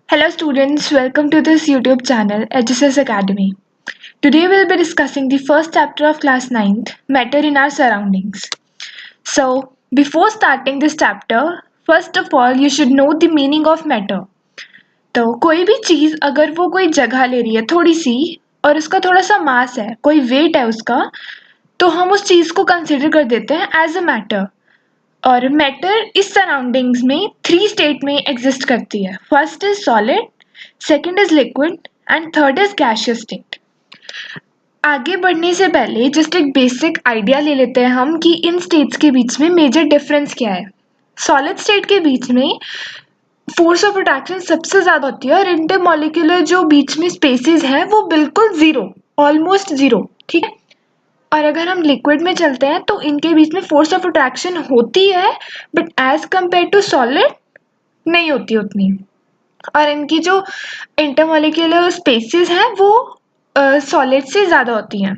Hello students, welcome to this YouTube channel HSS Academy. Today we'll be discussing the first chapter of class 9th, Matter in Our Surroundings. So, before starting this chapter, first of all you should know the meaning of matter. तो कोई भी चीज़ अगर वो कोई जगह ले रही है थोड़ी सी और उसका थोड़ा सा मास है, कोई वेट है उसका, तो हम उस चीज़ को कंसिडर कर देते हैं एज अ मैटर। और मैटर इस सराउंडिंग्स में 3 स्टेट में एग्जिस्ट करती है। First is solid, second is liquid and third is gaseous state. आगे बढ़ने से पहले जस्ट एक बेसिक आइडिया ले लेते हैं हम कि इन स्टेट्स के बीच में मेजर डिफरेंस क्या है। सॉलिड स्टेट के बीच में फोर्स ऑफ अट्रैक्शन सबसे ज़्यादा होती है और इंटरमॉलिक्यूलर जो बीच में स्पेसेस हैं वो बिल्कुल ज़ीरो, ऑलमोस्ट ज़ीरो, ठीक है। और अगर हम लिक्विड में चलते हैं तो इनके बीच में फोर्स ऑफ अट्रैक्शन होती है but as compare to solid नहीं होती उतनी। और इनकी जो इंटरमॉलिक्यूलर स्पेसेस हैं वो सॉलिड से ज़्यादा होती हैं,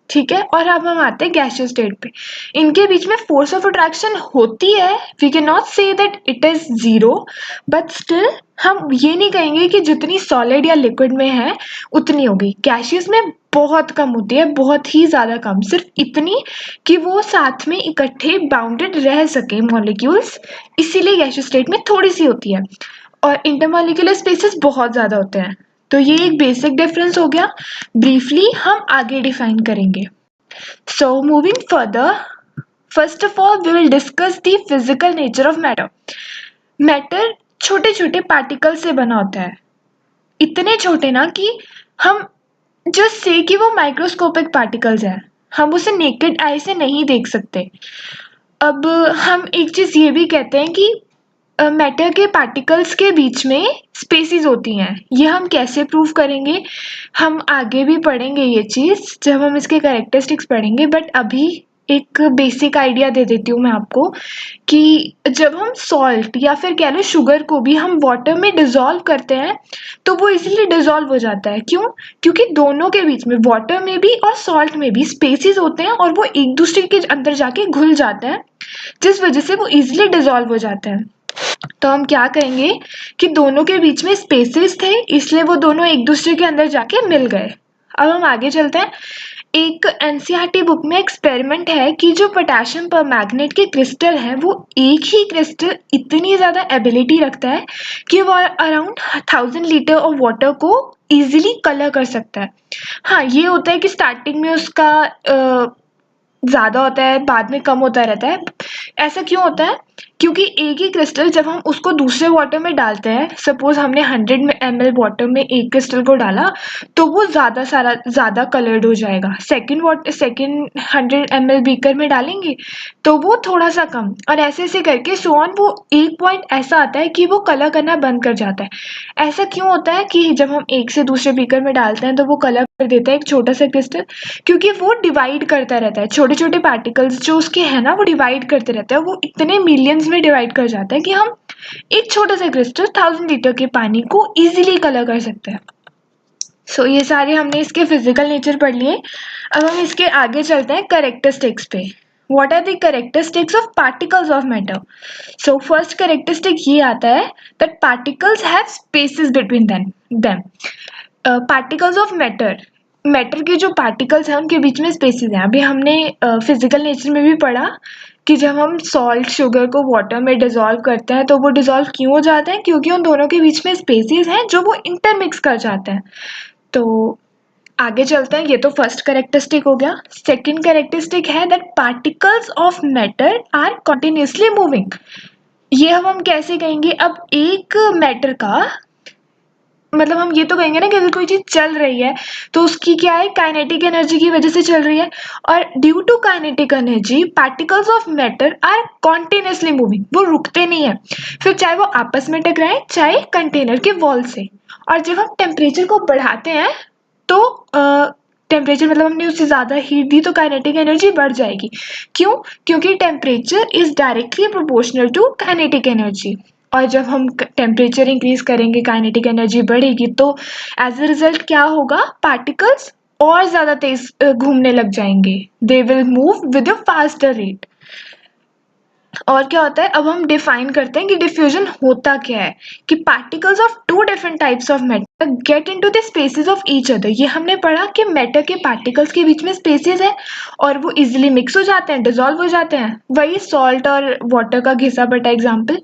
ठीक है। और अब हम आते हैं गैसियस स्टेट पे। इनके बीच में फोर्स ऑफ अट्रैक्शन होती है, we can not say that it is zero, but still हम ये नहीं कहेंगे कि जितनी सॉलिड या लिक्विड में है उतनी होगी। गैसियस में बहुत कम होती है, बहुत ही ज़्यादा कम, सिर्फ इतनी कि वो साथ में इकट्ठे बाउंडेड रह सके मॉलिक्यूल्स, इसीलिए गैसियस स्टेट में थोड़ी सी होती है। और इंटरमॉलिक्यूलर स्पेसेस बहुत ज़्यादा होते हैं। तो ये एक बेसिक डिफरेंस हो गया। ब्रीफली हम आगे डिफाइन करेंगे। So moving further, first of all we will discuss the physical nature of matter. Matter छोटे छोटे पार्टिकल से बना होता है, इतने छोटे ना कि हम जस्ट से कि वो माइक्रोस्कोपिक पार्टिकल्स हैं, हम उसे नेकेड आई से नहीं देख सकते। अब हम एक चीज़ ये भी कहते हैं कि मैटर के पार्टिकल्स के बीच में स्पेसिस होती हैं। ये हम कैसे प्रूव करेंगे, हम आगे भी पढ़ेंगे ये चीज़ जब हम इसके कैरेक्टरिस्टिक्स पढ़ेंगे, बट अभी एक बेसिक आइडिया दे देती हूँ मैं आपको कि जब हम सॉल्ट या फिर कह लो शुगर को भी हम वाटर में डिज़ोल्व करते हैं तो वो इजीली डिज़ोल्व हो जाता है। क्यों? क्योंकि दोनों के बीच में, वाटर में भी और सॉल्ट में भी, स्पेसिस होते हैं और वो एक दूसरे के अंदर जाके घुल जाते हैं, जिस वजह से वो इजीली डिज़ोल्व हो जाते हैं। तो हम क्या करेंगे कि दोनों के बीच में स्पेसेस थे, इसलिए वो दोनों एक दूसरे के अंदर जाके मिल गए। अब हम आगे चलते हैं। एक एनसीईआरटी बुक में एक्सपेरिमेंट है कि जो पोटेशियम परमैंगनेट के क्रिस्टल हैं वो एक ही क्रिस्टल इतनी ज़्यादा एबिलिटी रखता है कि वो अराउंड 1000 लीटर ऑफ वाटर को इजीली कलर कर सकता है। हाँ, ये होता है कि स्टार्टिंग में उसका ज़्यादा होता है, बाद में कम होता रहता है। ऐसा क्यों होता है? क्योंकि एक ही क्रिस्टल जब हम उसको दूसरे वाटर में डालते हैं, सपोज हमने 100 ml वाटर में एक क्रिस्टल को डाला तो वो ज़्यादा कलर्ड हो जाएगा। सेकंड 100 ml बीकर में डालेंगे तो वो थोड़ा सा कम, और ऐसे ऐसे करके सो ऑन, वो एक पॉइंट ऐसा आता है कि वो कलर करना बंद कर जाता है। ऐसा क्यों होता है कि जब हम एक से दूसरे बीकर में डालते हैं तो वो कलर कर देता है एक छोटा सा क्रिस्टल? क्योंकि वो डिवाइड करता रहता है, छोटे छोटे पार्टिकल्स जो उसके हैं ना वो डिवाइड करते रहते हैं, वो इतने मिलियंस में डिवाइड कर जाता है कि हम एक छोटा सा क्रिस्टल 1000 लीटर के पानी को इजीली कलर कर सकते हैं। सो ये सारे हमने इसके फिजिकल नेचर पढ़ लिए। अब हम इसके आगे चलते हैं करेक्टरिस्टिक्स पे। What are the characteristics of particles of matter? So first characteristic ये आता है that particles have spaces between them. Particles of matter, matter के जो पार्टिकल्स हैं उनके बीच में स्पेसेस हैं। अभी हमने फिजिकल नेचर में भी पढ़ा कि जब हम सॉल्ट शुगर को वाटर में डिज़ोल्व करते हैं तो वो डिज़ोल्व क्यों हो जाते हैं? क्योंकि उन दोनों के बीच में स्पेसेस हैं जो वो इंटरमिक्स कर जाते हैं। तो आगे चलते हैं। ये तो फर्स्ट कैरेक्टरिस्टिक हो गया। सेकंड कैरेक्टरिस्टिक है that particles of matter are continuously moving. ये हम कैसे कहेंगे? अब एक मैटर का मतलब हम ये तो कहेंगे ना कि अगर कोई चीज़ चल रही है तो उसकी क्या है, काइनेटिक एनर्जी की वजह से चल रही है, और due to kinetic energy particles of matter are continuously moving, वो रुकते नहीं है, फिर चाहे वो आपस में टकराए चाहे कंटेनर के वॉल से। और जब हम टेम्परेचर को बढ़ाते हैं तो टेम्परेचर मतलब हमने उससे ज़्यादा हीट दी तो काइनेटिक एनर्जी बढ़ जाएगी। क्यों? क्योंकि temperature is directly proportional to kinetic energy, और जब हम टेम्परेचर इंक्रीज करेंगे काइनेटिक एनर्जी बढ़ेगी, तो एज अ रिजल्ट क्या होगा, पार्टिकल्स और ज़्यादा तेज घूमने लग जाएंगे, they will move with a faster rate. और क्या होता है, अब हम डिफाइन करते हैं कि डिफ्यूजन होता क्या है, कि particles of two different types of matter get into the spaces of each other. ये हमने पढ़ा कि मैटर के पार्टिकल्स के बीच में स्पेसेस है और वो इजिली मिक्स हो जाते हैं, डिसॉल्व हो जाते हैं। वही सॉल्ट और वाटर का घिसा बटा एग्जाम्पल।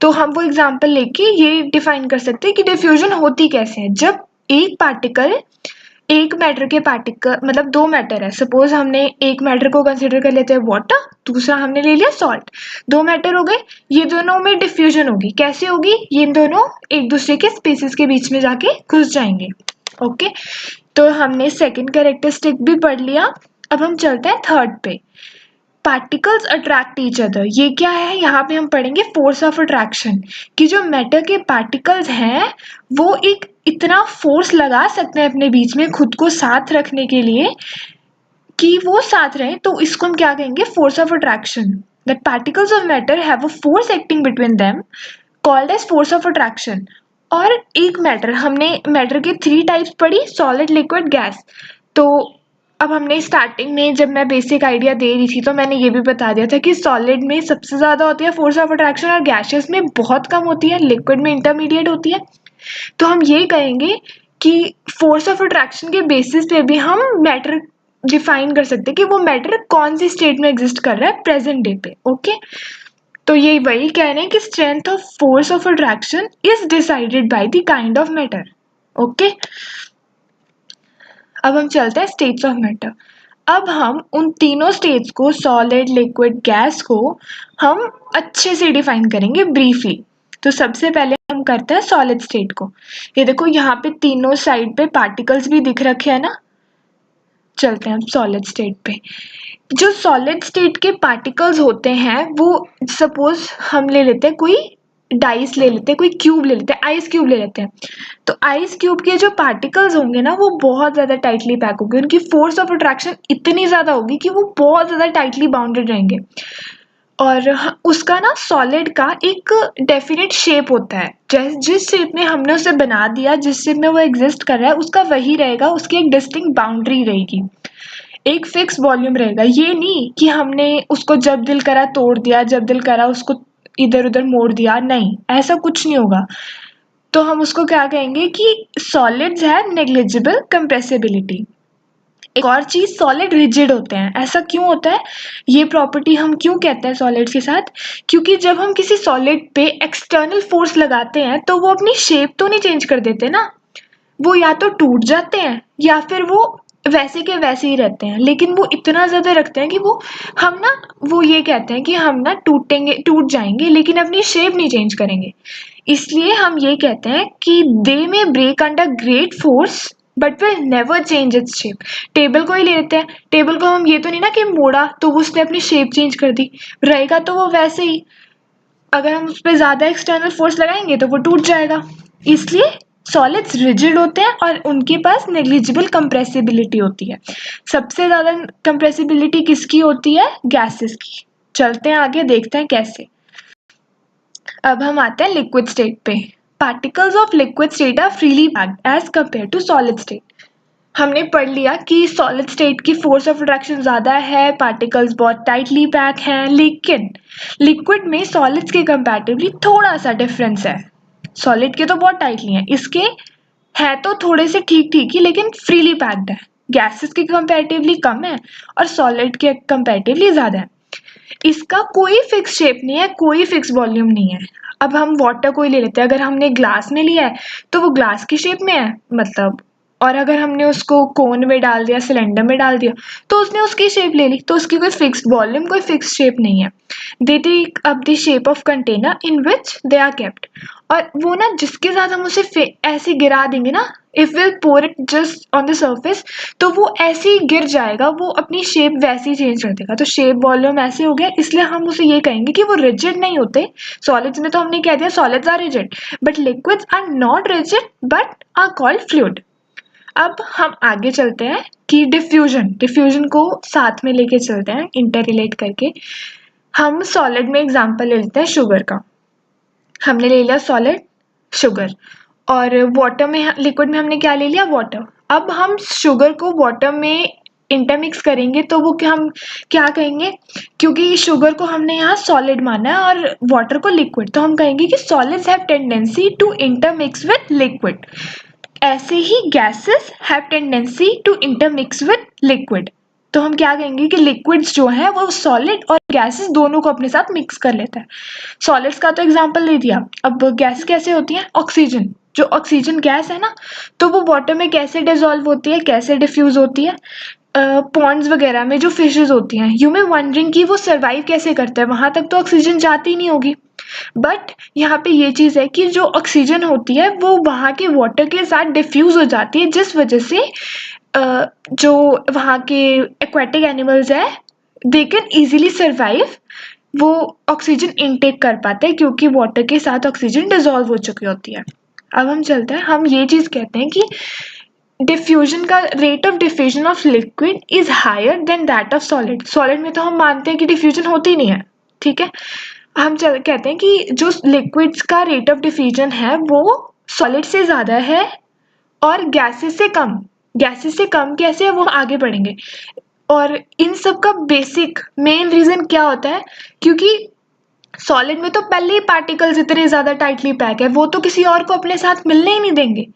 तो हम वो एग्जाम्पल लेके ये डिफाइन कर सकते हैं कि डिफ्यूजन होती कैसे है। जब एक पार्टिकल एक मैटर के पार्टिकल, मतलब दो मैटर है, सपोज हमने एक मैटर को कंसिडर कर लेते हैं वाटर, दूसरा हमने ले लिया सॉल्ट, दो मैटर हो गए, ये दोनों में डिफ्यूजन होगी। कैसे होगी, ये दोनों एक दूसरे के स्पेसेस के बीच में जाके घुस जाएंगे। ओके, तो हमने सेकंड कैरेक्टरिस्टिक भी पढ़ लिया। अब हम चलते हैं थर्ड पे, पार्टिकल्स अट्रैक्ट ईच अदर। ये क्या है, यहाँ पे हम पढ़ेंगे फोर्स ऑफ अट्रैक्शन, कि जो मैटर के पार्टिकल्स हैं वो एक इतना फोर्स लगा सकते हैं अपने बीच में खुद को साथ रखने के लिए कि वो साथ रहें। तो इसको हम क्या कहेंगे, force of attraction. That particles of matter have a force acting between them called as force of attraction. और एक मैटर, हमने मैटर के 3 टाइप्स पढ़ी, सॉलिड, लिक्विड, गैस। तो अब हमने स्टार्टिंग में जब मैं बेसिक आइडिया दे रही थी तो मैंने ये भी बता दिया था कि सॉलिड में सबसे ज़्यादा होती है फोर्स ऑफ अट्रैक्शन और गैसेस में बहुत कम होती है, लिक्विड में इंटरमीडिएट होती है। तो हम ये कहेंगे कि फोर्स ऑफ अट्रैक्शन के बेसिस पे भी हम मैटर डिफाइन कर सकते हैं कि वो मैटर कौन सी स्टेट में एग्जिस्ट कर रहा है प्रेजेंट डे पे। ओके, तो ये वही कह रहे हैं कि strength of force of attraction is decided by the kind of matter. Okay, अब हम चलते हैं स्टेट्स ऑफ मैटर। अब हम उन तीनों स्टेट्स को, सॉलिड, लिक्विड, गैस को हम अच्छे से डिफाइन करेंगे ब्रीफली। तो सबसे पहले हम करते हैं सॉलिड स्टेट को। ये देखो यहाँ पे तीनों साइड पे पार्टिकल्स भी दिख रखे हैं ना। चलते हैं हम सॉलिड स्टेट पे। जो सॉलिड स्टेट के पार्टिकल्स होते हैं वो, सपोज हम ले लेते हैं कोई डाइस ले लेते हैं, कोई क्यूब ले लेते हैं, आइस क्यूब ले लेते हैं। तो आइस क्यूब के जो पार्टिकल्स होंगे ना वो बहुत ज़्यादा टाइटली पैक होंगे, उनकी फोर्स ऑफ अट्रैक्शन इतनी ज़्यादा होगी कि वो बहुत ज़्यादा टाइटली बाउंडेड रहेंगे। और उसका ना सॉलिड का एक डेफिनेट शेप होता है, जिस शेप में हमने उसे बना दिया, जिस शेप में वो एग्जिस्ट कर रहा है उसका वही रहेगा, उसकी एक डिस्टिंक्ट बाउंड्री रहेगी, एक फिक्स वॉल्यूम रहेगा। ये नहीं कि हमने उसको जब दिल करा तोड़ दिया, जब दिल करा उसको इधर उधर मोड़ दिया, नहीं, ऐसा कुछ नहीं होगा। तो हम उसको क्या कहेंगे कि सॉलिड्स हैव नेग्लिजिबल कंप्रेसिबिलिटी। एक और चीज, सॉलिड रिजिड होते हैं। ऐसा क्यों होता है, ये प्रॉपर्टी हम क्यों कहते हैं सॉलिड्स के साथ, क्योंकि जब हम किसी सॉलिड पे एक्सटर्नल फोर्स लगाते हैं तो वो अपनी शेप तो नहीं चेंज कर देते ना, वो या तो टूट जाते हैं या फिर वो वैसे के वैसे ही रहते हैं, लेकिन वो इतना ज्यादा रखते हैं कि वो ये कहते हैं कि हम ना टूट जाएंगे लेकिन अपनी शेप नहीं चेंज करेंगे। इसलिए हम ये कहते हैं कि they may break under great force but will never change its shape. Table को ही ले लेते हैं, टेबल को हम ये तो नहीं ना कि मोड़ा तो उसने अपनी शेप चेंज कर दी, रहेगा तो वो वैसे ही। अगर हम उस पर ज्यादा एक्सटर्नल फोर्स लगाएंगे तो वो टूट जाएगा। इसलिए सॉलिड्स रिजिड होते हैं और उनके पास नेग्लिजिबल कंप्रेसिबिलिटी होती है। सबसे ज्यादा कंप्रेसिबिलिटी किसकी होती है, गैसेस की। चलते हैं आगे, देखते हैं कैसे। अब हम आते हैं लिक्विड स्टेट पे। Particles of liquid state are freely packed as compare to solid state. हमने पढ़ लिया कि सॉलिड स्टेट की फोर्स ऑफ अट्रैक्शन ज़्यादा है, पार्टिकल्स बहुत टाइटली पैक हैं, लेकिन लिक्विड में सॉलिड्स के कंपैरेटिवली थोड़ा सा डिफरेंस है। सॉलिड के तो बहुत टाइटली हैं, इसके है तो थोड़े से ठीक ठीक ही लेकिन फ्रीली पैक्ड है। गैसेस के कंपैरेटिवली कम है और सॉलिड के कंपैरेटिवली ज़्यादा है। इसका कोई फिक्स शेप नहीं है, कोई फिक्स वॉल्यूम नहीं है। अब हम वाटर को ही ले लेते हैं, अगर हमने ग्लास में लिया है तो वो ग्लास की शेप में है मतलब, और अगर हमने उसको कोन में डाल दिया, सिलेंडर में डाल दिया तो उसने उसकी शेप ले ली, तो उसकी कोई फिक्स वॉल्यूम, कोई फिक्स शेप नहीं है। They take up the shape of container in which they are kept. और वो ना जिसके साथ हम उसे ऐसे गिरा देंगे ना, if will pour it just on the surface, तो वो ऐसे ही गिर जाएगा, वो अपनी शेप वैसे ही चेंज कर देगा। तो शेप वॉल्यूम ऐसे हो गया, इसलिए हम उसे ये कहेंगे कि वो रिजिड नहीं होते। सॉलिड्स में तो हमने कह दिया solids are rigid, but liquids are not rigid but are called fluid. अब हम आगे चलते हैं कि डिफ्यूजन को साथ में लेके चलते हैं इंटर रिलेट करके। हम सॉलिड में एग्जांपल ले लेते हैं शुगर का। हमने ले लिया सॉलिड शुगर, और वाटर में, लिक्विड में हमने क्या ले लिया, वाटर। अब हम शुगर को वाटर में इंटरमिक्स करेंगे तो वो हम क्या कहेंगे, क्योंकि शुगर को हमने यहाँ सॉलिड माना है और वाटर को लिक्विड, तो हम कहेंगे कि solids have tendency to intermix with liquid. ऐसे ही gases have tendency to intermix with liquid. तो हम क्या कहेंगे कि लिक्विड्स जो है वो सॉलिड और गैसेस दोनों को अपने साथ मिक्स कर लेता है। सॉलिड्स का तो एग्जांपल दे दिया। अब गैस कैसे होती है, ऑक्सीजन, जो ऑक्सीजन गैस है ना, तो वो वाटर में कैसे डिसॉल्व होती है, कैसे डिफ्यूज होती है, पॉन्ड्स वगैरह में जो फिशेस होती हैं, यू मे वंडरिंग कि वो सर्वाइव कैसे करते हैं, वहां तक तो ऑक्सीजन जाती नहीं होगी। बट यहाँ पे ये चीज़ है कि जो ऑक्सीजन होती है वो वहाँ के वाटर के साथ डिफ्यूज हो जाती है, जिस वजह से जो वहाँ के एक्वेटिक एनिमल्स है दे कैन इजीली सर्वाइव, वो ऑक्सीजन इनटेक कर पाते हैं क्योंकि वाटर के साथ ऑक्सीजन डिसॉल्व हो चुकी होती है। अब हम चलते हैं, हम ये चीज़ कहते हैं कि डिफ्यूजन का rate of diffusion of liquid is higher than that of solid. Solid में तो हम मानते हैं कि डिफ्यूजन होती नहीं है, ठीक है। हम कहते हैं कि जो लिक्विड्स का रेट ऑफ डिफ्यूजन है वो सॉलिड से ज़्यादा है और गैसेस से कम। गैसेस से कम कैसे है वो आगे बढ़ेंगे। और इन सब का बेसिक मेन रीज़न क्या होता है, क्योंकि सॉलिड में तो पहले ही पार्टिकल्स इतने ज़्यादा टाइटली पैक है, वो तो किसी और को अपने साथ मिलने ही नहीं देंगे,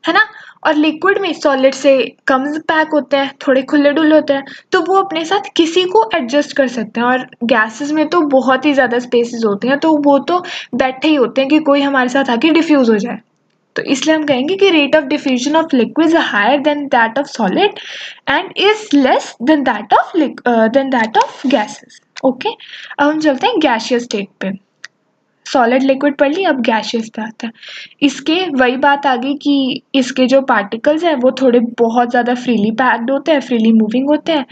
है ना। और लिक्विड में सॉलिड से कम पैक होते हैं, थोड़े खुले डुले होते हैं, तो वो अपने साथ किसी को एडजस्ट कर सकते हैं। और गैसेस में तो बहुत ही ज़्यादा स्पेसेस होते हैं, तो वो तो बैठे ही होते हैं कि कोई हमारे साथ आके डिफ्यूज़ हो जाए। तो इसलिए हम कहेंगे कि rate of diffusion of liquids higher than that of solid and is less than that of gases. Okay, अब हम चलते हैं गैसियस स्टेट पे। सॉलिड लिक्विड पढ़ ली, अब गैसियस पे आता है। इसके वही बात आ गई कि इसके जो पार्टिकल्स हैं वो थोड़े बहुत ज़्यादा फ्रीली पैक्ड होते हैं, फ्रीली मूविंग होते हैं,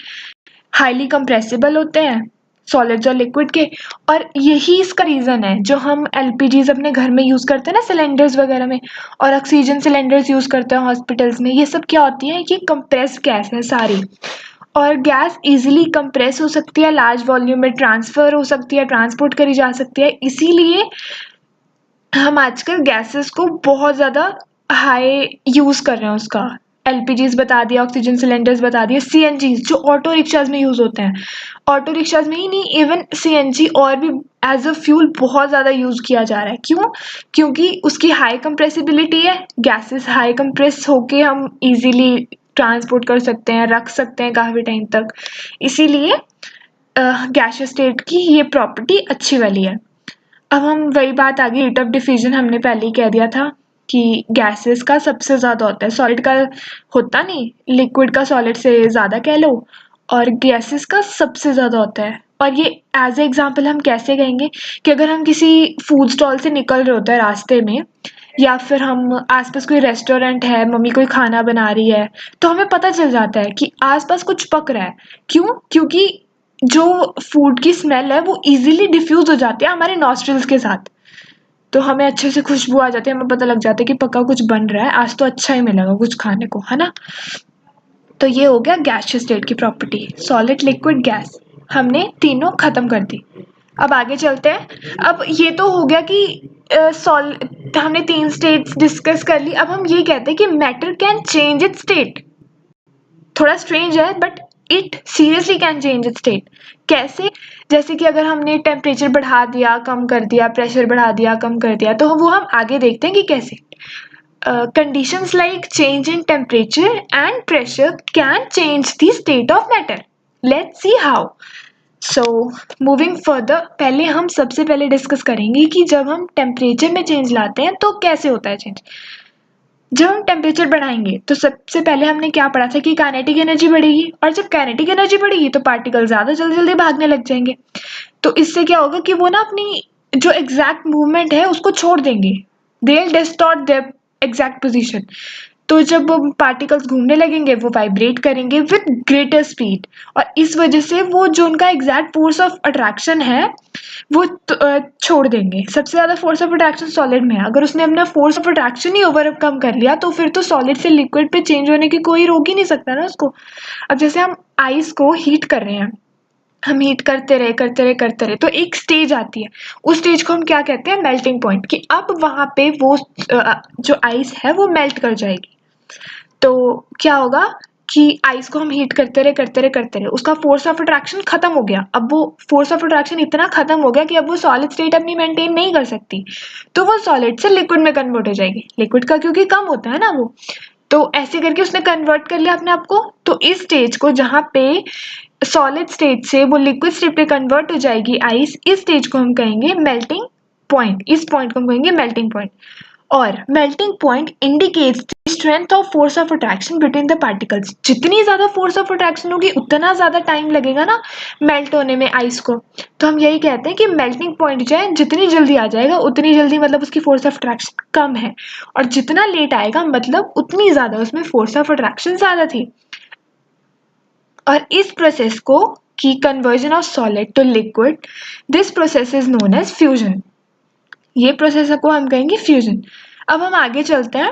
हाईली कंप्रेसिबल होते हैं सॉलिड्स और लिक्विड के। और यही इसका रीज़न है जो हम एलपीजीज अपने घर में यूज़ करते हैं ना, सिलेंडर्स वगैरह में, और ऑक्सीजन सिलेंडर्स यूज़ करते हैं हॉस्पिटल्स में, ये सब क्या होती है, ये कंप्रेस्ड गैस है सारी। और गैस इजीली कंप्रेस हो सकती है, लार्ज वॉल्यूम में ट्रांसफ़र हो सकती है, ट्रांसपोर्ट करी जा सकती है। इसीलिए हम आजकल गैसेस को बहुत ज़्यादा हाई यूज़ कर रहे हैं उसका। एलपीजीज बता दिया, ऑक्सीजन सिलेंडर्स बता दिए, सीएनजीज जो ऑटो रिक्शाज में यूज़ होते हैं, ऑटो रिक्शाज में ही नहीं, इवन सीएनजी और भी एज अ फ्यूल बहुत ज़्यादा यूज़ किया जा रहा है। क्यों? क्योंकि उसकी हाई कंप्रेसिबिलिटी है, गैसेस हाई कंप्रेस होके हम इजीली ट्रांसपोर्ट कर सकते हैं, रख सकते हैं काफ़ी टाइम तक। इसीलिए गैसियस स्टेट की ये प्रॉपर्टी अच्छी वाली है। अब हम वही बात आ गई, रेट ऑफ डिफ्यूजन हमने पहले ही कह दिया था कि गैसेस का सबसे ज़्यादा होता है, सॉलिड का होता नहीं, लिक्विड का सॉलिड से ज़्यादा कह लो, और गैसेस का सबसे ज़्यादा होता है। और ये एज ए एग्जांपल हम कैसे कहेंगे कि अगर हम किसी फूड स्टॉल से निकल रहे होते हैं रास्ते में, या फिर हम आसपास कोई रेस्टोरेंट है, मम्मी कोई खाना बना रही है, तो हमें पता चल जाता है कि आसपास कुछ पक रहा है। क्यों? क्योंकि जो फूड की स्मेल है वो इजीली डिफ्यूज हो जाती है हमारे नॉस्ट्रिल्स के साथ, तो हमें अच्छे से खुशबू आ जाती है, हमें पता लग जाता है कि पक्का कुछ बन रहा है, आज तो अच्छा ही मिलेगा कुछ खाने को, है ना। तो ये हो गया गैसियस स्टेट की प्रॉपर्टी, सॉलिड लिक्विड गैस, हमने तीनों खत्म कर दी। अब आगे चलते हैं। अब ये तो हो गया कि हमने 3 स्टेट्स डिस्कस कर ली। अब हम ये कहते हैं कि matter can change it's state. थोड़ा स्ट्रेंज है but it seriously can change it's state. कैसे? जैसे कि अगर हमने टेम्परेचर बढ़ा दिया, कम कर दिया, प्रेशर बढ़ा दिया, कम कर दिया, तो वो हम आगे देखते हैं कि कैसे। Conditions like change in temperature and pressure can change the state of matter. Let's see how. So moving further, पहले हम सबसे पहले डिस्कस करेंगे कि जब हम टेम्परेचर में चेंज लाते हैं तो कैसे होता है चेंज। जब हम टेम्परेचर बढ़ाएंगे तो सबसे पहले हमने क्या पढ़ा था कि काइनेटिक एनर्जी बढ़ेगी, और जब काइनेटिक एनर्जी बढ़ेगी तो पार्टिकल ज़्यादा जल्दी जल्दी भागने लग जाएंगे। तो इससे क्या होगा कि वो ना अपनी जो एग्जैक्ट मूवमेंट है उसको छोड़ देंगे, they will distort their exact position. तो जब वो पार्टिकल्स घूमने लगेंगे वो वाइब्रेट करेंगे विद ग्रेटर स्पीड, और इस वजह से वो जो उनका एग्जैक्ट फोर्स ऑफ अट्रैक्शन है वो छोड़ देंगे। सबसे ज़्यादा फोर्स ऑफ अट्रैक्शन सॉलिड में है, अगर उसने अपना force of attraction he overcome कर लिया तो फिर तो सॉलिड से लिक्विड पे चेंज होने की कोई रोक ही नहीं सकता ना उसको। अब जैसे हम आइस को हीट कर रहे हैं, हम हीट करते रहे तो एक स्टेज आती है, उस स्टेज को हम क्या कहते हैं, मेल्टिंग पॉइंट, कि अब वहाँ पे वो जो आइस है वो मेल्ट कर जाएगी। तो क्या होगा कि आइस को हम हीट करते रहे, उसका फोर्स ऑफ अट्रैक्शन खत्म हो गया। अब वो फोर्स ऑफ अट्रैक्शन इतना खत्म हो गया कि अब वो सॉलिड स्टेट अपनी मेंटेन नहीं कर सकती, तो वो सॉलिड से लिक्विड में कन्वर्ट हो जाएगी। लिक्विड का क्योंकि कम होता है ना वो, तो ऐसे करके उसने कन्वर्ट कर लिया अपने आप को। तो इस स्टेज को जहाँ पे सॉलिड स्टेट से वो लिक्विड स्टेट पे कन्वर्ट हो जाएगी आइस, इस स्टेज को हम कहेंगे मेल्टिंग पॉइंट। इस पॉइंट को हम कहेंगे मेल्टिंग पॉइंट। और melting point indicates the strength of force of attraction between the particles. जितनी ज्यादा फोर्स ऑफ अट्रैक्शन होगी उतना ज्यादा टाइम लगेगा ना मेल्ट होने में आइस को। तो हम यही कहते हैं कि मेल्टिंग पॉइंट जो है जितनी जल्दी आ जाएगा उतनी जल्दी मतलब उसकी फोर्स ऑफ अट्रैक्शन कम है, और जितना लेट आएगा मतलब उतनी ज्यादा उसमें फोर्स ऑफ अट्रैक्शन ज्यादा थी। और इस प्रोसेस को की conversion of solid to liquid, this process is known as fusion. ये प्रोसेस को हम कहेंगे फ्यूजन। अब हम आगे चलते हैं।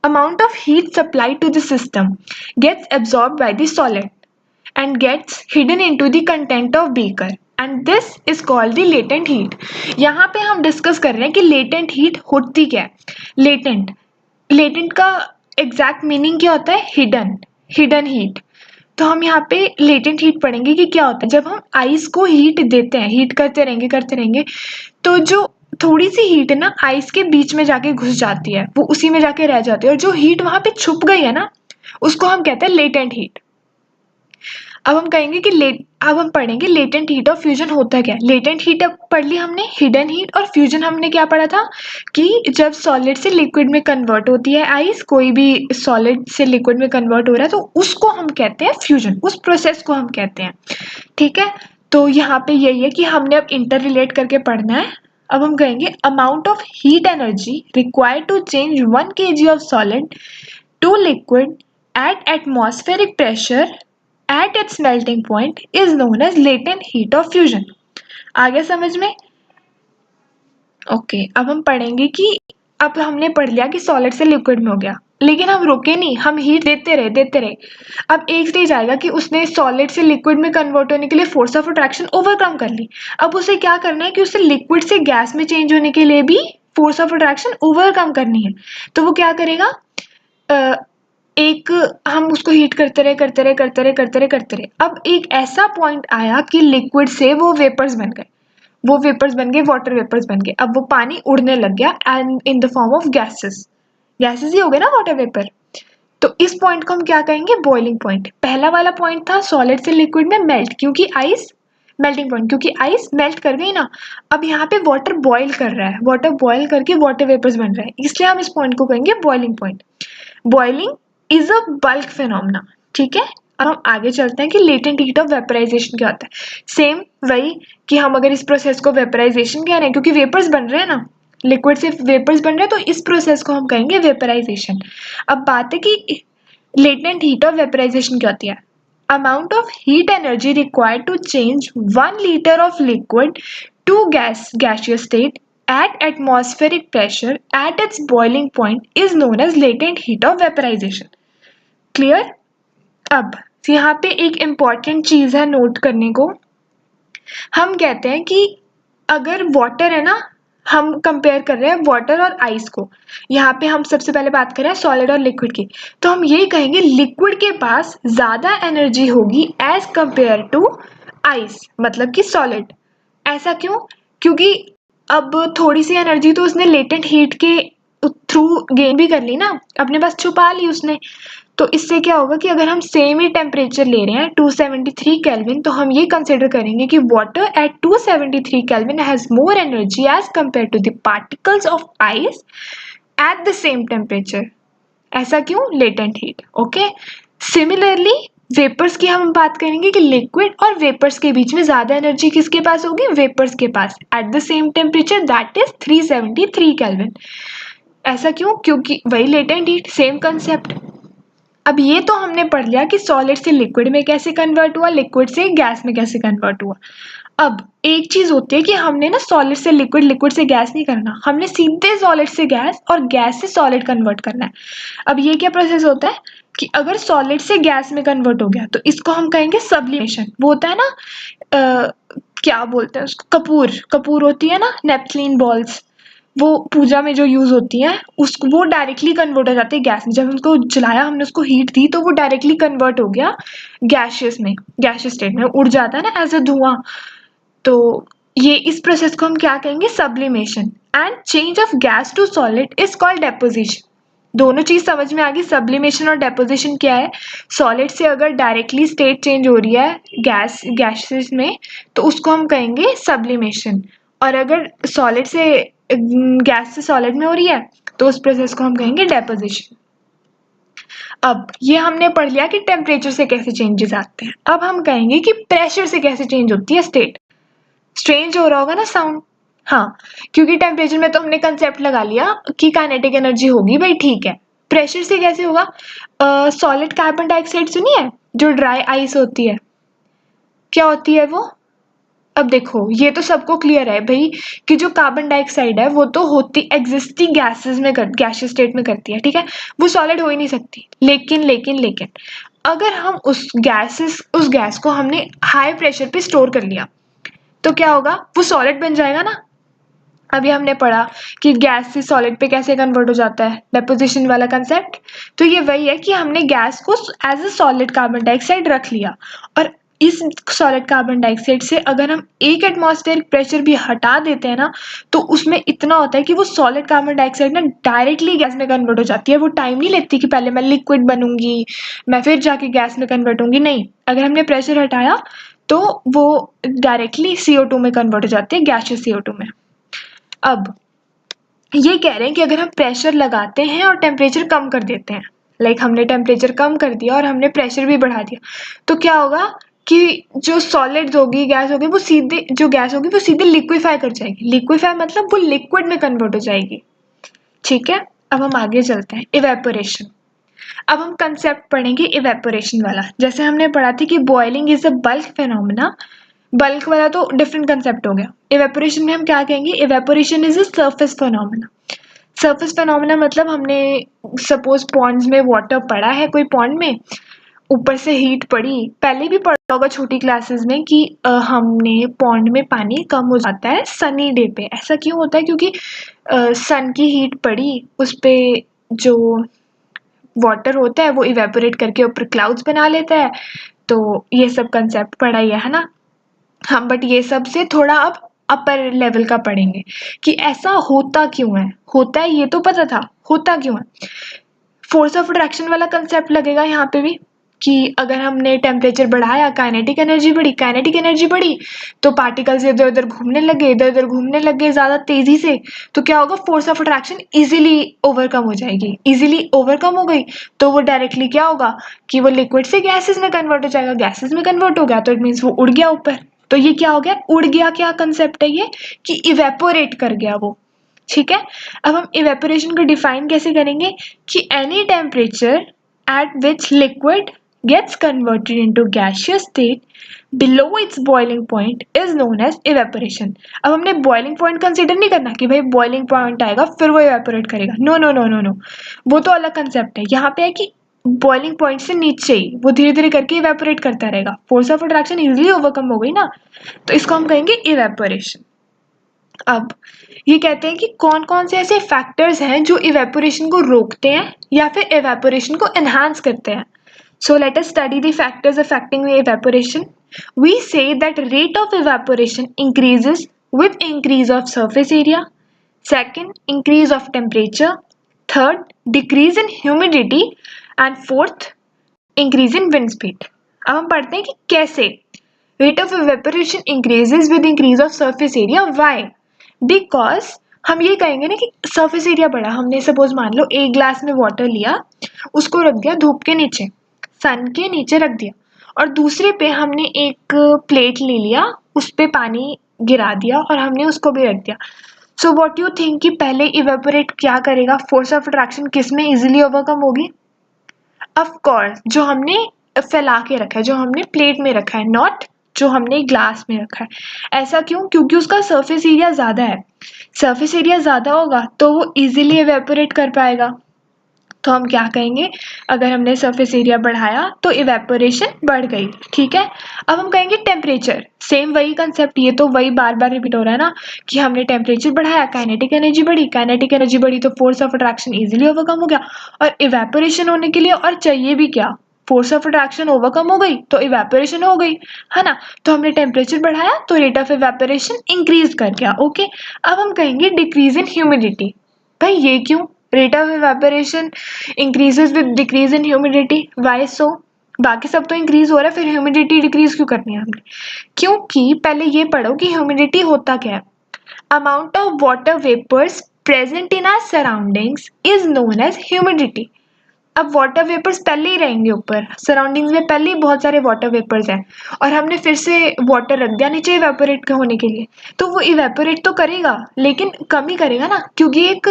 Amount of heat supplied to the system gets absorbed by the solid and gets hidden into the content of beaker and this is called the latent heat। यहाँ पे हम डिस्कस कर रहे हैं कि latent heat होती क्या है। latent का एग्जैक्ट मीनिंग क्या होता है? hidden heat। तो हम यहाँ पे लेटेंट हीट पढ़ेंगे कि क्या होता है। जब हम आइस को हीट देते हैं, हीट करते रहेंगे तो जो थोड़ी सी हीट है ना आइस के बीच में जाके घुस जाती है, वो उसी में जाके रह जाती है, और जो हीट वहां पे छुप गई है ना उसको हम कहते हैं लेटेंट हीट। अब हम कहेंगे कि अब हम पढ़ेंगे लेटेंट हीट और फ्यूजन होता क्या है। लेटेंट हीट अब पढ़ ली हमने, हिडन हीट, और फ्यूजन हमने क्या पढ़ा था कि जब सॉलिड से लिक्विड में कन्वर्ट होती है आइस, कोई भी सॉलिड से लिक्विड में कन्वर्ट हो रहा है तो उसको हम कहते हैं फ्यूजन, उस प्रोसेस को हम कहते हैं। ठीक है, तो यहाँ पे यही है कि हमने अब इंटर रिलेट करके पढ़ना है। अब हम कहेंगे amount of heat energy required to change 1 kg of solid to liquid at atmospheric pressure at its melting point is known as latent heat of fusion। आगे समझ में? ओके, अब हम पढ़ेंगे कि अब हमने पढ़ लिया कि सॉलिड से लिक्विड में हो गया, लेकिन हम रुके नहीं, हम हीट देते रहे। अब एक स्टेज आएगा कि उसने सॉलिड से लिक्विड में कन्वर्ट होने के लिए फोर्स ऑफ अट्रैक्शन ओवरकम कर ली। अब उसे क्या करना है कि उसे लिक्विड से गैस में चेंज होने के लिए भी फोर्स ऑफ अट्रैक्शन ओवरकम करनी है। तो वो क्या करेगा, हम उसको हीट करते रहे। अब एक ऐसा पॉइंट आया कि लिक्विड से वो वेपर्स बन गए, वाटर वेपर्स बन गए। अब वो पानी उड़ने लग गया and in the form of gases ही हो गए ना वाटर वेपर। तो इस पॉइंट को हम क्या कहेंगे? Boiling point. पहला वाला पॉइंट था सॉलिड से लिक्विड में मेल्ट, क्योंकि आइस मेल्टिंग पॉइंट, क्योंकि आइस मेल्ट कर गई ना। अब यहाँ पे वाटर बॉयल कर रहा है, वाटर बॉयल करके वाटर वेपर्स बन रहे हैं, इसलिए हम इस पॉइंट को कहेंगे boiling point. Boiling is a bulk phenomena. ठीक है, अब हम आगे चलते हैं कि लेटेंट हीट ऑफ वेपराइजेशन क्या होता है। सेम वही कि हम अगर इस प्रोसेस को वेपराइजेशन कह रहे हैं क्योंकि वेपर्स बन रहे हैं ना, लिक्विड से वेपर्स बन रहे हैं, तो इस प्रोसेस को हम कहेंगे वेपराइजेशन। अब बात है कि लेटेंट हीट ऑफ वेपराइजेशन क्या होती है। Amount of heat energy required to change 1 liter of liquid to gaseous state at atmospheric pressure at its boiling point is known as latent heat of vaporization। Clear? अब यहाँ पे एक important चीज है note करने को। हम कहते हैं कि अगर वाटर है ना, हम कंपेयर कर रहे हैं वाटर और आइस को। यहाँ पे हम सबसे पहले बात कर रहे हैं सॉलिड और लिक्विड की, तो हम यही कहेंगे लिक्विड के पास ज्यादा एनर्जी होगी एज कंपेयर टू आइस, मतलब कि सॉलिड। ऐसा क्यों? क्योंकि अब थोड़ी सी एनर्जी तो उसने लेटेंट हीट के थ्रू गेन भी कर ली ना, अपने पास छुपा ली उसने। तो इससे क्या होगा कि अगर हम सेम ही टेम्परेचर ले रहे हैं 273 केल्विन, तो हम ये कंसिडर करेंगे कि water at 273 kelvin has more energy as compare to the particles of ice at the same temperature. ऐसा क्यों? Latent heat. Okay, similarly vapours की हम बात करेंगे कि लिक्विड और वेपर्स के बीच में ज्यादा एनर्जी किसके पास होगी? वेपर्स के पास, at the same temperature that is 373 kelvin. ऐसा क्यों? क्योंकि वही लेटेंट हीट, सेम कंसेप्ट। अब ये तो हमने पढ़ लिया कि सॉलिड से लिक्विड में कैसे कन्वर्ट हुआ, लिक्विड से गैस में कैसे कन्वर्ट हुआ। अब एक चीज होती है कि हमने ना सॉलिड से लिक्विड, लिक्विड से गैस नहीं करना, हमने सीधे सॉलिड से गैस और गैस से सॉलिड कन्वर्ट करना है। अब ये क्या प्रोसेस होता है कि अगर सॉलिड से गैस में कन्वर्ट हो गया तो इसको हम कहेंगे सब्लिमेशन। वो होता है ना क्या बोलते हैं उसको, कपूर होती है ना, नेपथलीन बॉल्स, वो पूजा में जो यूज होती हैं उसको वो डायरेक्टली कन्वर्ट हो जाती है गैस में। जब उसको जलाया हमने, उसको हीट दी, तो वो डायरेक्टली कन्वर्ट हो गया गैशियस में, गैशियस स्टेट में उड़ जाता है ना एज अ धुआं। तो ये इस प्रोसेस को हम क्या कहेंगे, sublimation. And change of gas to solid is called deposition. दोनों चीज समझ में आ गई, सब्लिमेशन और डेपोजिशन क्या है। सॉलिड से अगर डायरेक्टली स्टेट चेंज हो रही है गैसेस में, तो उसको हम कहेंगे सब्लिमेशन। और अगर सॉलिड से गैस से सॉलिड में हो रही है, तो उस प्रोसेस को हम कहेंगे डेपोजिशन। अब ये हमने पढ़ लिया कि टेम्परेचर से कैसे चेंजेस आते हैं। अब हम कहेंगे कि प्रेशर से कैसे चेंज होती है स्टेट। स्ट्रेंज हो रहा होगा ना साउंड, हाँ, क्योंकि टेम्परेचर में तो हमने कंसेप्ट लगा लिया कि काइनेटिक एनर्जी होगी, भाई ठीक है। प्रेशर से कैसे होगा, सॉलिड कार्बन डाइऑक्साइड सुनी है, जो ड्राई आइस होती है, क्या होती है वो। अब देखो ये तो सबको क्लियर है भाई कि जो कार्बन डाइऑक्साइड है वो तो होती एग्जिस्टिंग गैसेस में गैसियस स्टेट में करती है, ठीक है, वो सॉलिड हो ही नहीं सकती। लेकिन लेकिन लेकिन अगर हम उस गैस को हमने हाई प्रेशर पे स्टोर कर लिया, तो क्या होगा, वो सॉलिड बन जाएगा ना। अभी हमने पढ़ा कि गैस से सॉलिड पे कैसे कन्वर्ट हो जाता है, डेपोजिशन वाला कंसेप्ट। तो ये वही है कि हमने गैस को as a solid carbon dioxide रख लिया, और इस सॉलिड कार्बन डाइऑक्साइड से अगर हम एक एटमॉस्फेरिक प्रेशर भी हटा देते हैं ना, तो उसमें इतना होता है कि वो सॉलिड कार्बन डाइऑक्साइड ना डायरेक्टली गैस में कन्वर्ट हो जाती है। वो टाइम नहीं लेती कि पहले मैं लिक्विड बनूंगी, मैं फिर जाके गैस में कन्वर्ट होंगी, नहीं, अगर हमने प्रेशर हटाया तो वो डायरेक्टली CO2 में कन्वर्ट हो जाती है, गैसियस CO2 में। अब ये कह रहे हैं कि अगर हम प्रेशर लगाते हैं और टेम्परेचर कम कर देते हैं, लाइक हमने टेम्परेचर कम कर दिया और हमने प्रेशर भी बढ़ा दिया, तो क्या होगा कि जो सॉलिड्स होगी, गैस होगी, वो सीधे, जो गैस होगी वो सीधे लिक्विफाई कर जाएगी। लिक्विफाई मतलब वो लिक्विड में कन्वर्ट हो जाएगी, ठीक है। अब हम आगे चलते हैं, इवेपोरेशन। अब हम कंसेप्ट पढ़ेंगे इवेपोरेशन वाला। जैसे हमने पढ़ा थी कि boiling is a bulk phenomena, bulk वाला तो डिफरेंट कंसेप्ट हो गया। इवेपोरेशन में हम क्या कहेंगे, evaporation is a surface phenomena. Surface phenomena मतलब हमने सपोज पॉन्ड्स में वाटर पड़ा है, कोई पॉन्ड में, ऊपर से हीट पड़ी, पहले भी पढ़ा होगा छोटी क्लासेस में कि हमने पॉन्ड में पानी कम हो जाता है सनी डे पे। ऐसा क्यों होता है, क्योंकि सन की हीट पड़ी, उस पे जो वाटर होता है वो इवेपोरेट करके ऊपर क्लाउड्स बना लेता है। तो ये सब कंसेप्ट पढ़ा ही है ना हम, बट ये सब से थोड़ा अब अपर लेवल का पढ़ेंगे कि ऐसा होता क्यों है। होता है ये तो पता था, होता क्यों है। फोर्स ऑफ अट्रैक्शन वाला कंसेप्ट लगेगा यहाँ पे भी कि अगर हमने टेम्परेचर बढ़ाया, काइनेटिक एनर्जी बढ़ी, काइनेटिक एनर्जी बढ़ी तो पार्टिकल्स इधर उधर घूमने लगे, इधर उधर घूमने लगे ज़्यादा तेजी से, तो क्या होगा, force of attraction easily overcome हो जाएगी। इजीली ओवरकम हो गई तो वो डायरेक्टली क्या होगा कि वो लिक्विड से गैसेस में कन्वर्ट हो जाएगा। गैसेस में कन्वर्ट हो गया तो इट मीन्स वो उड़ गया ऊपर। तो ये क्या हो गया, उड़ गया, क्या कंसेप्ट है ये कि इवेपोरेट कर गया वो, ठीक है। अब हम इवेपोरेशन को डिफाइन कैसे करेंगे कि any temperature at which liquid gets converted into gaseous state below its boiling point is known as evaporation। अब हमने boiling point कंसीडर नहीं करना कि भाई boiling point आएगा फिर वो evaporate करेगा, no no no no no, वो तो अलग कंसेप्ट है। यहाँ पे है कि बॉइलिंग पॉइंट से नीचे ही वो धीरे धीरे करके इवेपोरेट करता रहेगा। Force of attraction easily overcome हो गई ना, तो इसको हम कहेंगे इवेपोरेशन। अब ये कहते हैं कि कौन कौन से ऐसे फैक्टर्स हैं जो इवेपोरेशन को रोकते हैं या फिर इवेपोरेशन को एनहांस करते हैं। So let us study the factors affecting evaporation. We say that rate of evaporation increases with increase of surface area, second increase of temperature, third decrease in humidity and fourth increase in wind speed। अब हम पढ़ते हैं कि कैसे rate of evaporation increases with increase of surface area। why? Because हम ये कहेंगे ना कि सरफेस एरिया बढ़ा, हमने सपोज मान लो एक ग्लास में वाटर लिया, उसको रख दिया धूप के नीचे, सन के नीचे रख दिया, और दूसरे पे हमने एक प्लेट ले लिया, उस पे पानी गिरा दिया और हमने उसको भी रख दिया। सो व्हाट यू थिंक कि पहले इवेपोरेट क्या करेगा, फोर्स ऑफ अट्रैक्शन किस में इजीली ओवरकम होगी। ऑफ कोर्स जो हमने फैला के रखा है, जो हमने प्लेट में रखा है, नॉट जो हमने ग्लास में रखा है। ऐसा क्यों, क्योंकि उसका सरफेस एरिया ज़्यादा है। सरफेस एरिया ज़्यादा होगा तो वो इजीली इवेपोरेट कर पाएगा। तो हम क्या कहेंगे, अगर हमने सरफेस एरिया बढ़ाया तो इवेपोरेशन बढ़ गई, ठीक है। अब हम कहेंगे टेम्परेचर, सेम वही कंसेप्ट, ये तो वही बार बार रिपीट हो रहा है ना कि हमने टेम्परेचर बढ़ाया, काइनेटिक एनर्जी बढ़ी, काइनेटिक एनर्जी बढ़ी तो force of attraction easily overcome हो गया, और इवेपोरेशन होने के लिए और चाहिए भी क्या, फोर्स ऑफ अट्रैक्शन ओवरकम हो गई तो इवेपोरेशन हो गई, है ना। तो हमने टेम्परेचर बढ़ाया तो रेट ऑफ इवेपोरेशन इंक्रीज कर गया, ओके। अब हम कहेंगे डिक्रीज इन ह्यूमिडिटी। भाई ये क्यों, rate of evaporation increases with decrease in humidity, why so, बाकी सब तो इंक्रीज हो रहा है, फिर ह्यूमिडिटी डिक्रीज क्यों करनी है हमने? क्योंकि पहले ये पढ़ो कि ह्यूमिडिटी होता क्या है। Amount of water vapours present in our surroundings is known as humidity. अब वाटर वेपर्स पहले ही रहेंगे ऊपर, सराउंडिंग्स में पहले ही बहुत सारे वाटर वेपर्स हैं, और हमने फिर से वाटर रख दिया नीचे इवेपोरेट होने के लिए, तो वो इवेपोरेट तो करेगा लेकिन कम ही करेगा ना, क्योंकि एक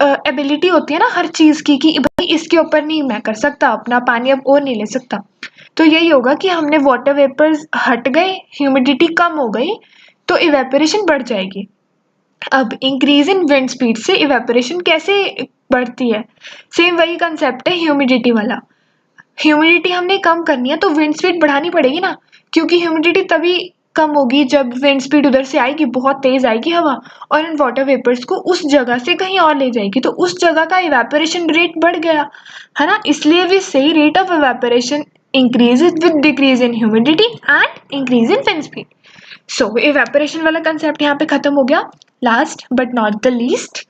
एबिलिटी होती है ना हर चीज़ की कि भाई इसके ऊपर नहीं मैं कर सकता, अपना पानी अब और नहीं ले सकता। तो यही होगा कि हमने वाटर वेपर्स हट गए, ह्यूमिडिटी कम हो गई, तो इवेपोरेशन बढ़ जाएगी। अब इंक्रीज इन विंड स्पीड से इवेपोरेशन कैसे बढ़ती है, सेम वही कंसेप्ट है ह्यूमिडिटी वाला। ह्यूमिडिटी हमने कम करनी है तो विंड स्पीड बढ़ानी पड़ेगी ना, क्योंकि ह्यूमिडिटी तभी कम होगी जब विंड स्पीड उधर से आएगी, बहुत तेज आएगी हवा, और इन वाटर वेपर्स को उस जगह से कहीं और ले जाएगी, तो उस जगह का इवेपोरेशन रेट बढ़ गया, है ना। इसलिए we say rate of evaporation increases with decrease in humidity and increase in wind speed. So evaporation वाला कंसेप्ट यहाँ पे खत्म हो गया। Last but not the least,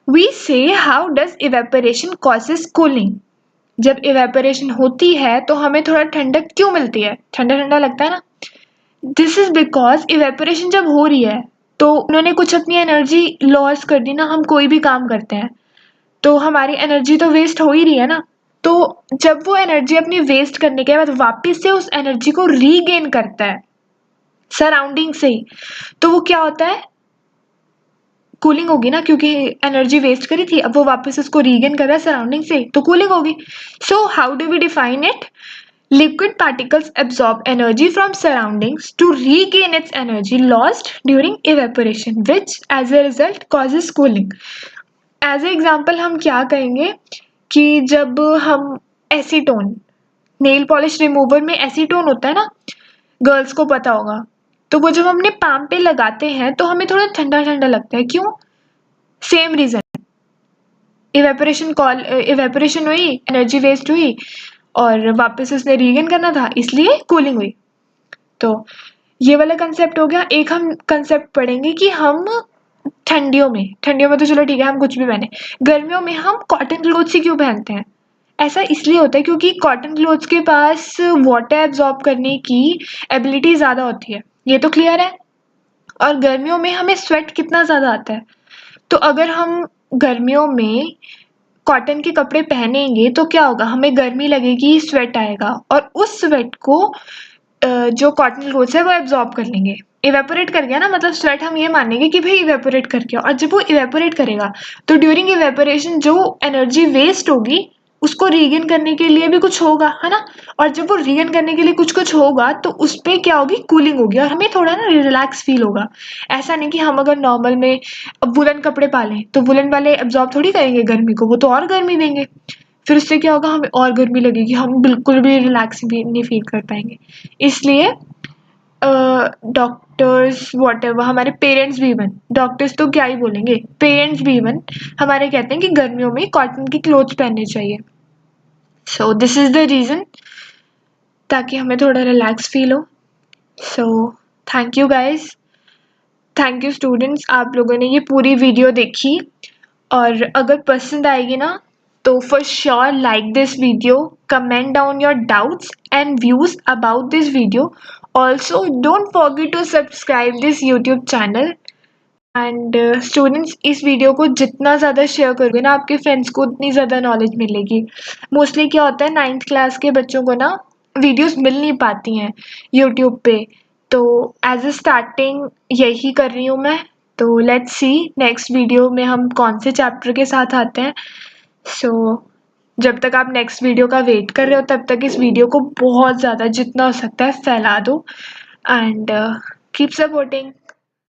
we say how does evaporation causes cooling. जब इवेपोरेशन होती है तो हमें थोड़ा ठंडक क्यों मिलती है, ठंडा ठंडा लगता है ना। दिस इज बिकॉज इवेपोरेशन जब हो रही है तो उन्होंने कुछ अपनी एनर्जी लॉस कर दी ना, हम कोई भी काम करते हैं तो हमारी एनर्जी तो वेस्ट हो ही रही है ना, तो जब वो एनर्जी अपनी वेस्ट करने के बाद वापस से उस एनर्जी को रीगेन करता है सराउंडिंग से ही, तो वो क्या होता है, कूलिंग होगी ना, क्योंकि एनर्जी वेस्ट करी थी, अब वो वापस उसको रीगेन कर रहा है सराउंडिंग से, तो कूलिंग होगी। So how do we define it, liquid particles absorb energy from surroundings to regain its energy lost during evaporation, which as a result causes cooling. As a example हम क्या कहेंगे कि जब हम एसीटोन, नेल पॉलिश रिमूवर में acetone होता है ना, गर्ल्स को पता होगा, तो वो जब हमने पाम पे लगाते हैं तो हमें थोड़ा ठंडा ठंडा लगता है, क्यों, सेम रीजन, इवेपोरेशन हुई, एनर्जी वेस्ट हुई और वापस उसने रीगेन करना था, इसलिए कूलिंग हुई। तो ये वाला कंसेप्ट हो गया। एक हम कंसेप्ट पढ़ेंगे कि हम ठंडियों में तो चलो ठीक है हम कुछ भी पहने, गर्मियों में हम कॉटन क्लोथ्स ही क्यों पहनते हैं, ऐसा इसलिए होता है क्योंकि कॉटन क्लोथ्स के पास वाटर एब्जॉर्ब करने की एबिलिटी ज़्यादा होती है, ये तो क्लियर है। और गर्मियों में हमें स्वेट कितना ज़्यादा आता है, तो अगर हम गर्मियों में कॉटन के कपड़े पहनेंगे तो क्या होगा, हमें गर्मी लगेगी, स्वेट आएगा, और उस स्वेट को जो कॉटन क्लोथ्स है वो एब्जॉर्ब कर लेंगे, इवेपोरेट कर गया ना, मतलब स्वेट हम ये मानेंगे कि भाई इवेपोरेट कर गया, और जब वो इवेपोरेट करेगा तो ड्यूरिंग इवेपोरेशन जो एनर्जी वेस्ट होगी उसको रीगेन करने के लिए भी कुछ होगा, है ना। और जब वो रीगेन करने के लिए कुछ होगा तो उस पर क्या होगी, कूलिंग होगी, और हमें थोड़ा ना रिलैक्स फील होगा। ऐसा नहीं कि हम अगर नॉर्मल में अब वुलन कपड़े पालें तो वुलन वाले एब्जॉर्ब थोड़ी करेंगे गर्मी को, वो तो और गर्मी देंगे, फिर उससे क्या होगा, हमें और गर्मी लगेगी, हम बिल्कुल भी रिलैक्स भी नहीं फील कर पाएंगे। इसलिए डॉक्टर्स वॉटेवर, हमारे पेरेंट्स भी इवन, डॉक्टर्स तो क्या ही बोलेंगे, पेरेंट्स भी इवन हमारे कहते हैं कि गर्मियों में कॉटन की क्लोथ्स पहनने चाहिए। So this is the reason, ताकि हमें थोड़ा रिलैक्स फील हो। So thank you guys, thank you students, आप लोगों ने ये पूरी वीडियो देखी, और अगर पसंद आएगी ना तो for sure like this video, comment down your doubts and views about this video, also don't forget to subscribe this YouTube channel. And students, इस वीडियो को जितना ज़्यादा शेयर करोगे ना आपके फ्रेंड्स को उतनी ज़्यादा नॉलेज मिलेगी। मोस्टली क्या होता है 9th क्लास के बच्चों को ना वीडियोस मिल नहीं पाती हैं यूट्यूब पे, तो एज अ स्टार्टिंग यही कर रही हूँ मैं। तो लेट्स सी नेक्स्ट वीडियो में हम कौन से चैप्टर के साथ आते हैं। सो जब तक आप नेक्स्ट वीडियो का वेट कर रहे हो तब तक इस वीडियो को बहुत ज़्यादा जितना हो सकता है फैला दो, एंड कीप सपोर्टिंग।